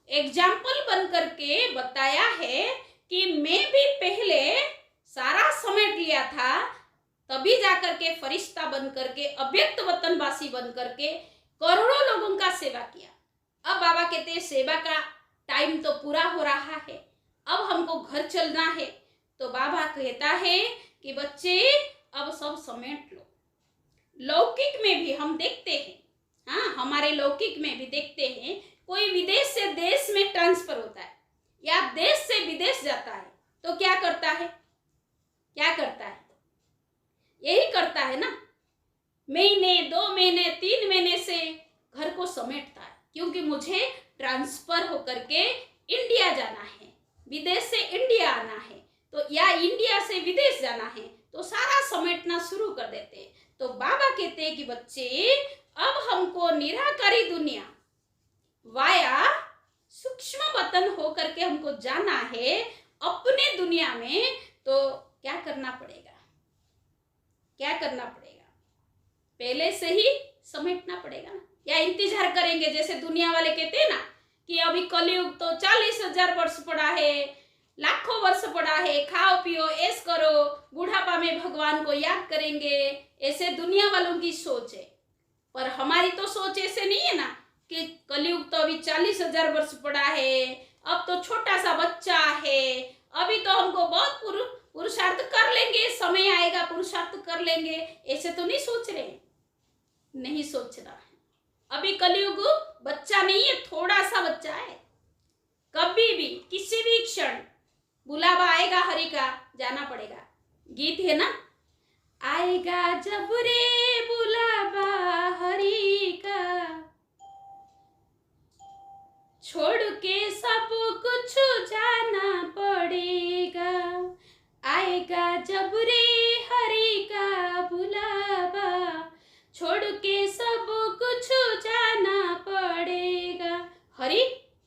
एग्जाम्पल बन करके बताया है कि मैं भी पहले सारा समेट लिया था, तभी जाकर के फरिश्ता बन करके, अव्यक्त वतनवासी बन करके करोड़ों लोगों का सेवा किया। अब बाबा कहते हैं सेवा का टाइम तो पूरा हो रहा है, अब हमको घर चलना है। तो बाबा कहता है कि बच्चे अब सब समेट लो। लौकिक में भी हम देखते हैं, हाँ, हमारे लौकिक में भी देखते हैं, कोई विदेश से देश में ट्रांसफर होता है या देश से विदेश जाता है तो क्या करता है, क्या करता है, यही करता है ना, महीने, 2 महीने, 3 महीने से घर को समेटता है, क्योंकि मुझे ट्रांसफर होकर के इंडिया जाना है, विदेश से इंडिया आना है, तो या इंडिया से विदेश जाना है, तो सारा समेटना शुरू कर देते हैं। तो बाबा कहते हैं कि बच्चे अब हमको निराकारी दुनिया वाया सूक्ष्म वतन होकर के हमको जाना है अपने दुनिया में। तो क्या करना पड़ेगा, क्या करना पड़ेगा, पहले से ही समेटना पड़ेगा ना, या इंतजार करेंगे। जैसे दुनिया वाले कहते हैं ना कि अभी कलयुग तो 40,000 वर्ष पड़ा है, लाखों वर्ष पड़ा है, खाओ पियो ऐश करो, बुढ़ापा में भगवान को याद करेंगे, ऐसे दुनिया वालों की सोच है। पर हमारी तो सोच ऐसे नहीं है ना कि कलयुग तो अभी 40,000 वर्ष पड़ा है, अब तो छोटा सा बच्चा है, अभी तो हमको बहुत पुरुषार्थ कर लेंगे, समय आएगा पुरुषार्थ कर लेंगे, ऐसे तो नहीं सोच रहे, नहीं सोचना है। अभी कलयुग बच्चा नहीं है, थोड़ा सा बच्चा है। कभी भी किसी भी क्षण बुलावा आएगा हरि का, जाना पड़ेगा। गीत है ना, आएगा जब रे बुलावा हरि का, छोड़ के सब कुछ जाना पड़ेगा। आएगा जब रे हरि का बुलावा, छोड़ के सब कुछ जाना पड़ेगा। हरि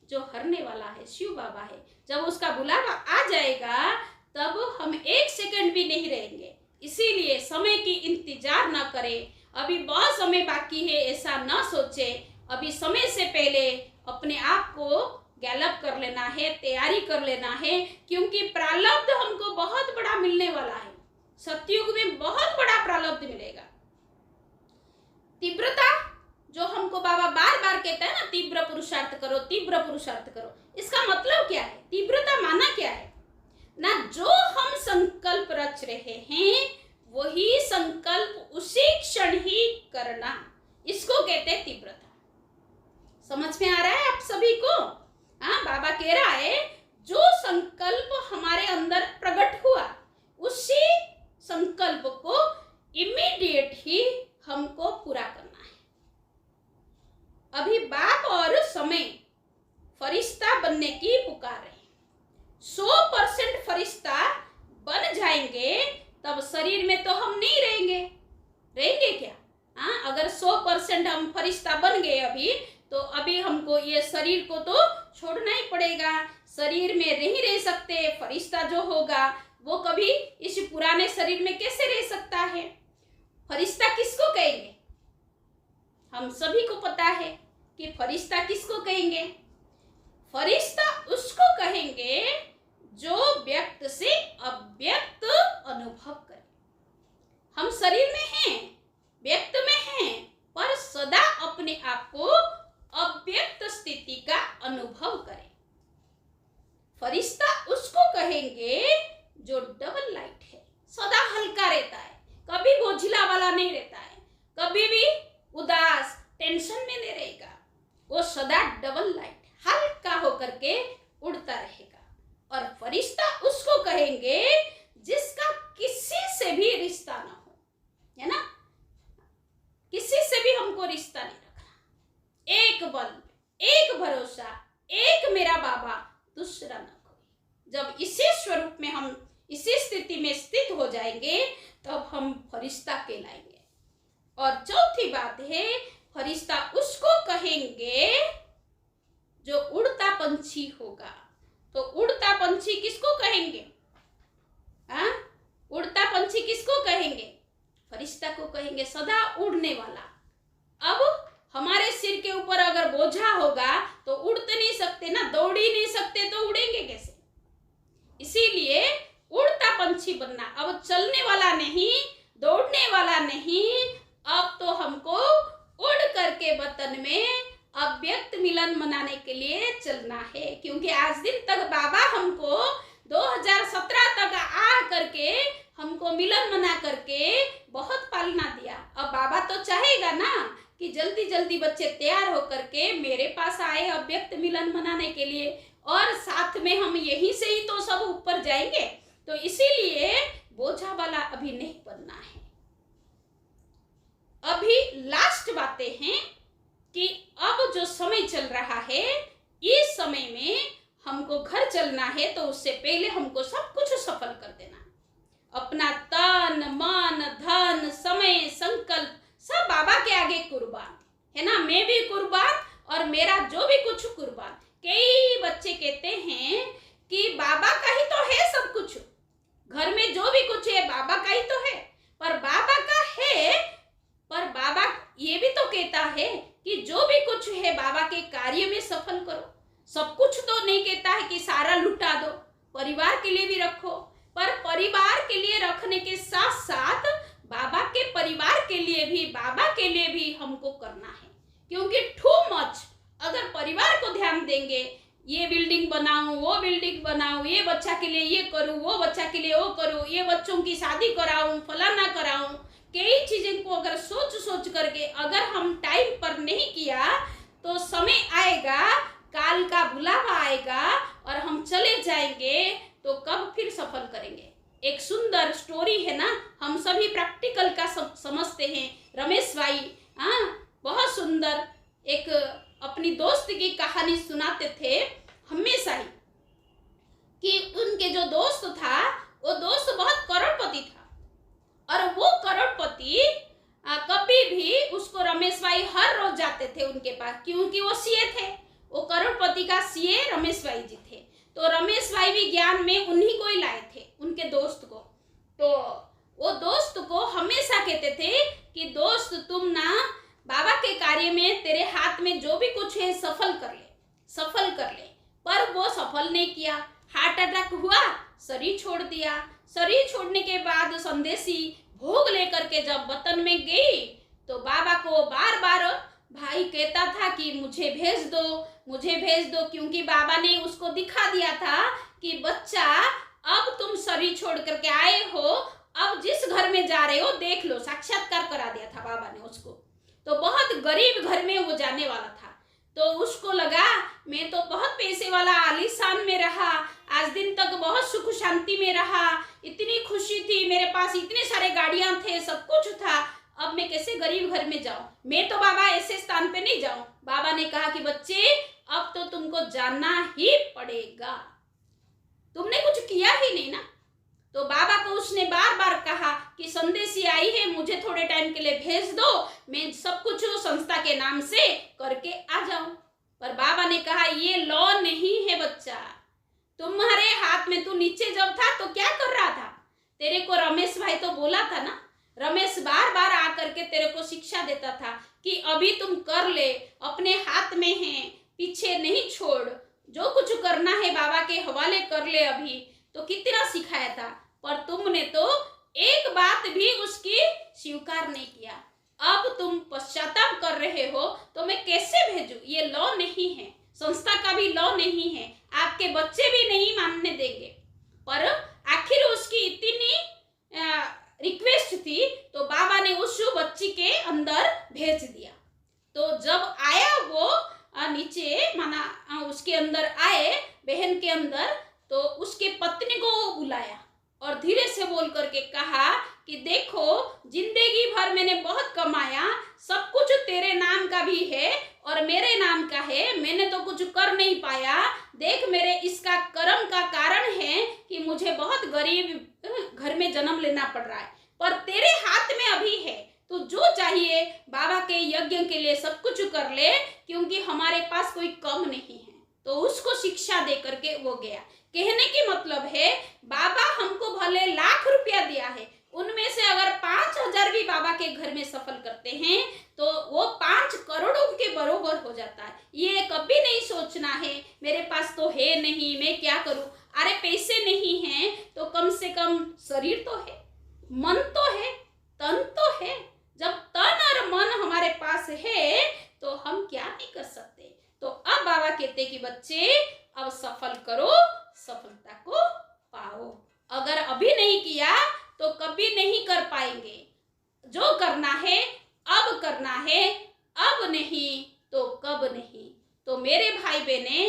जो हरने वाला है, शिव बाबा है, जब उसका बुलावा आ जाएगा तब हम 1 सेकंड भी नहीं रहेंगे। इसीलिए समय की इंतजार ना करें, अभी बहुत समय बाकी है ऐसा ना सोचे, अभी समय से पहले अपने आप को गैलअप कर लेना है, तैयारी कर लेना है, क्योंकि प्रारब्ध हमको बहुत बड़ा मिलने वाला है। सतयुग में बहुत बड़ा प्रारब्ध मिलेगा। तीव्रता जो हमको बाबा बार बार कहता है ना, तीव्र पुरुषार्थ करो, तीव्र पुरुषार्थ करो, इसका मतलब क्या है, तीव्रता माना क्या है ना, जो हम संकल्प रच रहे हैं वही संकल्प उसी क्षण ही करना, इसको कहते हैं तीव्रता। समझ में आ रहा है आप सभी को? हाँ, बाबा कह रहा है जो संकल्प हमारे अंदर प्रकट हुआ उसी संकल्प को इमीडिएट ही हमको पूरा करना है। अभी बाप और समय फरिश्ता बनने की पुकार है। 100% फरिश्ता बन जाएंगे तब शरीर में तो हम नहीं रहेंगे क्या? हाँ, अगर 100% हम फरिश्ता बन गए तो अभी हमको ये शरीर को तो छोड़ना ही पड़ेगा। शरीर में नहीं रह सकते। फरिश्ता जो होगा वो कभी इस पुराने शरीर में कैसे रह सकता है? फरिश्ता किसको कहेंगे? हम सभी को पता है कि फरिश्ता किसको कहेंगे। फरिश्ता उसको कहेंगे जो व्यक्त से अव्यक्त अनुभव करे। हम शरीर में हैं, व्यक्त में हैं, पर सदा अपने आप को अव्यक्त स्थिति का अनुभव करें। फरिश्ता उसको कहेंगे जो डबल लाइट है, सदा हल्का रहता है, कभी बोझिला वाला नहीं रहता है, कभी भी उदास टेंशन में नहीं रहेगा। वो सदा डबल लाइट हल्का होकर के उड़ता रहेगा। और फरिश्ता उसको कहेंगे जिसका किसी से भी रिश्ता ना हो, है ना? किसी से भी हमको रिश्ता नहीं रखना। एक बल, एक भरोसा, एक मेरा बाबा, दूसरा ना कोई। जब इसी स्वरूप में हम इसी स्थिति में स्थित हो जाएंगे तब हम फरिश्ता कहलाएंगे। और चौथी बात है, फरिश्ता उसको कहेंगे जो उड़ता पंछी होगा। तो उड़ता पंछी किसको कहेंगे? हाँ, उड़ता पंछी किसको कहेंगे? फरिश्ता को कहेंगे, सदा उड़ने वाला। अब हमारे सिर के ऊपर अगर बोझा होगा तो उड़ तो नहीं सकते ना, दौड़ ही नहीं सकते, तो उड़ेंगे कैसे? इसीलिए उड़ता पंछी बनना। अब चलने वाला नहीं, दौड़ने वाला नहीं, अब तो हमको उड़ करके वतन में अव्यक्त मिलन मनाने के लिए चलना है। क्योंकि आज दिन तक बाबा हमको 2017 तक आ करके हमको मिलन मना करके बहुत पालना दिया। अब बाबा तो चाहेगा ना कि जल्दी जल्दी बच्चे तैयार होकर के मेरे पास आए अव्यक्त मिलन मनाने के लिए, और साथ में हम यहीं से ही तो सब ऊपर जाएंगे। तो इसीलिए बोझा वाला अभी नहीं बनना है। अभी लास्ट बातें हैं कि अब जो समय चल रहा है, इस समय में हमको घर चलना है, तो उससे पहले हमको सब कुछ सफल कर देना। अपना तन मन धन समय संकल्प सब बाबा के आगे कुर्बान है ना। मैं भी कुर्बान और मेरा जो भी कुछ कुर्बान। कई बच्चे कहते हैं कि बाबा का ही तो है सब कुछ, घर में जो भी कुछ है बाबा का ही तो है। पर बाबा का है, पर बाबा ये भी तो कहता है कि जो भी कुछ है बाबा के कार्य में सफल करो। सब कुछ तो नहीं कहता है कि सारा लुटा दो, परिवार के लिए भी रखो। पर परिवार के लिए रखने के साथ साथ बाबा के परिवार के लिए भी, बाबा के लिए भी हमको करना है। क्योंकि टू मच अगर परिवार को ध्यान देंगे, ये बिल्डिंग बनाऊं, वो बिल्डिंग बनाऊं, ये बच्चा के लिए ये करूं, वो बच्चा के लिए वो करूं, ये बच्चों की शादी कराऊं, फलाना कराऊं, कई चीजें को अगर सोच सोच करके अगर हम टाइम पर नहीं किया तो समय आएगा, काल का बुलावा आएगा और हम चले जाएंगे, तो कब फिर सफल करेंगे। एक सुंदर स्टोरी है ना, हम सभी प्रैक्टिकल का समझते हैं। रमेश भाई बहुत सुंदर एक अपनी दोस्त की कहानी सुनाते थे हमेशा ही, कि उनके जो दोस्त था वो दोस्त बहुत करोड़पति था, और वो करोड़पति कभी भी उसको रमेश भाई हर रोज जाते थे उनके पास, क्योंकि वो सीए थे। वो करोड़पति का सीए रमेश भाई जी थे। तो रमेश भाई भी ज्ञान में उन्हीं को ही लाए थे, उनके दोस्त को। तो वो दोस्त को हमेशा कहते थे कि दोस्त तुम ना बाबा के कार्य में तेरे हाथ में जो भी कुछ है सफल कर ले, सफल कर ले। पर वो सफल नहीं किया, हार्ट अटैक हुआ, शरीर छोड़ दिया। शरीर छोड़ने के बाद संदेशी भोग लेकर के जब वतन में गई तो बाबा को बार बार भाई कहता था कि मुझे भेज दो, मुझे भेज दो, क्योंकि बाबा ने उसको दिखा दिया था कि बच्चा अब तुम शरीर छोड़ करके आए हो, अब जिस घर में जा रहे हो देख लो। साक्षात्कार करा दिया था बाबा ने उसको। तो बहुत गरीब घर में वो जाने वाला था। तो उसको लगा मैं तो बहुत पैसे वाला आलीशान में रहा, आज दिन तक बहुत सुख शांति में रहा, इतनी खुशी थी, मेरे पास इतने सारे गाड़ियां थे, सब कुछ था, अब मैं कैसे गरीब घर में जाऊं? मैं तो बाबा ऐसे स्थान पे नहीं जाऊं। बाबा ने कहा कि बच्चे अब तो तुमको जाना ही पड़ेगा, तुमने कुछ किया ही नहीं ना। तो बाबा को उसने बार बार कहा कि संदेशी आई है, मुझे थोड़े टाइम के लिए भेज दो, मैं सब कुछ संस्था के नाम से करके आ जाऊं। पर बाबा ने कहा ये लॉ नहीं है बच्चा, तुम्हारे हाथ में, तू नीचे जब था तो क्या कर रहा था? तेरे को रमेश भाई तो बोला था ना, रमेश बार बार आकर के तेरे को शिक्षा देता था कि अभी तुम कर ले, अपने हाथ में है, पीछे नहीं छोड़, जो कुछ करना है बाबा के हवाले कर ले अभी। तो कितना सिखाया था, पर तुमने तो एक बात भी उसकी स्वीकार नहीं किया। अब तुम पश्चाताप कर रहे हो तो मैं कैसे भेजूं? ये लॉ नहीं है, संस्था का भी लॉ नहीं है, आपके बच्चे भी नहीं मानने देंगे। पर आखिर उसकी इतनी रिक्वेस्ट थी तो बाबा ने उस बच्ची के अंदर भेज दिया। तो जब आया वो नीचे, माना उसके अंदर आए, बहन के अंदर, तो उसके पत्नी को बुलाया और धीरे से बोल करके कहा कि देखो जिंदगी भर मैंने बहुत कमाया, सब कुछ तेरे नाम का भी है और मेरे नाम का है, मैंने तो कुछ कर नहीं पाया, देख मेरे इसका कर्म का कारण है कि मुझे बहुत गरीब घर में जन्म लेना पड़ रहा है, पर तेरे हाथ में अभी है, तो जो चाहिए बाबा के यज्ञ के लिए सब कुछ कर ले, क्योंकि हमारे पास कोई कम नहीं है। तो उसको शिक्षा दे करके वो गया। कहने की मतलब है बाबा हमको भले लाख रुपया दिया है, उनमें से अगर 5,000 भी बाबा के घर में सफल करते हैं तो वो 5 करोड़ों के बरोबर हो जाता है। ये कभी नहीं सोचना है मेरे पास तो है नहीं, मैं क्या करूं। अरे पैसे नहीं हैं तो कम से कम शरीर तो है, मन तो है, तन तो है। जब तन और मन हमारे पास है तो हम क्या नहीं कर सकते। तो अब बाबा कहते कि बच्चे अब सफल करो, सफलता को पाओ। अगर अभी नहीं किया तो कभी नहीं कर पाएंगे। जो करना है अब करना है, अब नहीं तो कब नहीं। तो मेरे भाई बहने,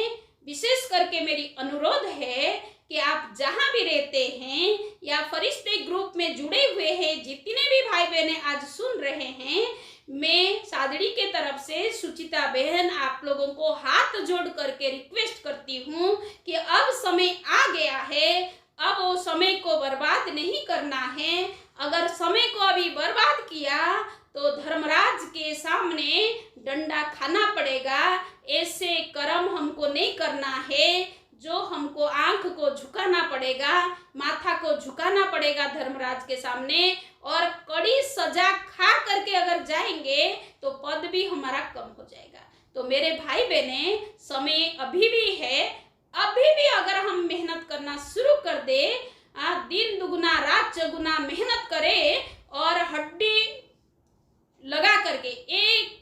विशेष करके मेरी अनुरोध है कि आप जहां भी रहते हैं या फरिश्ते ग्रुप में जुड़े हुए हैं, जितने भी भाई बहने आज सुन रहे हैं, मैं सादड़ी के तरफ से सुचिता बहन आप लोगों को हाथ जोड़ करके रिक्वेस्ट करती हूँ कि अब समय आ गया है, अब वो समय को बर्बाद नहीं करना है। अगर समय को अभी बर्बाद किया तो धर्मराज के सामने डंडा खाना पड़ेगा। ऐसे कर्म हमको नहीं करना है जो हमको आंख को झुकाना पड़ेगा, माथा को झुकाना पड़ेगा धर्मराज के सामने, और कड़ी सजा खा करके अगर जाएंगे तो पद भी हमारा कम हो जाएगा। तो मेरे भाई बहने, समय अभी भी है, अभी भी अगर हम मेहनत करना शुरू कर दे, दिन दुगुना रात चौगुना मेहनत करें और हड्डी लगा करके, एक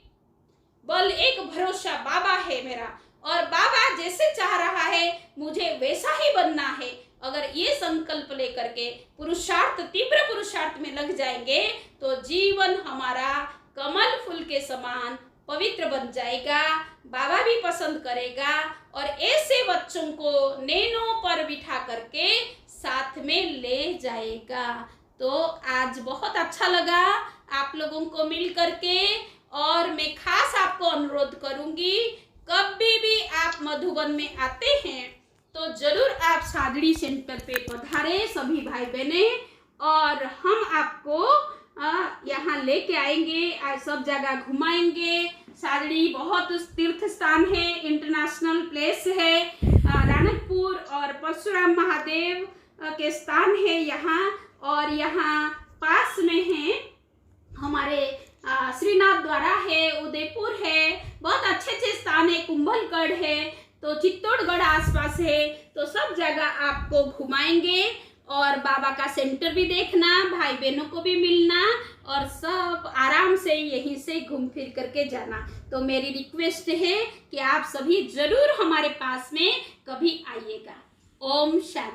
बल एक भरोसा बाबा है मेरा, और बाबा जैसे चाह रहा है मुझे वैसा ही बनना है। अगर ये संकल्प लेकर के पुरुषार्थ, तीव्र पुरुषार्थ में लग जाएंगे तो जीवन हमारा कमल फूल के समान पवित्र बन जाएगा। बाबा भी पसंद करेगा और ऐसे बच्चों को नैनों पर बिठा करके साथ में ले जाएगा। तो आज बहुत अच्छा लगा आप लोगों को मिल करके, और मैं खास आपको अनुरोध करूंगी, कभी भी आप मधुबन में आते हैं तो जरूर आप सादड़ी सेंटर पे पधारें सभी भाई बहने, और हम आपको यहाँ लेके आएंगे, सब जगह घुमाएंगे। सादड़ी बहुत तीर्थ स्थान है, इंटरनेशनल प्लेस है, रानकपुर और परशुराम महादेव के स्थान है यहाँ, और यहाँ पास में है हमारे श्रीनाथ द्वारा है, उदयपुर है, बहुत अच्छे अच्छे स्थान है, कुंभलगढ़ है, तो चित्तौड़गढ़ आसपास है। तो सब जगह आपको घुमाएंगे और बाबा का सेंटर भी देखना, भाई बहनों को भी मिलना, और सब आराम से यहीं से घूम फिर करके जाना। तो मेरी रिक्वेस्ट है कि आप सभी जरूर हमारे पास में कभी आइएगा। ओम शांति।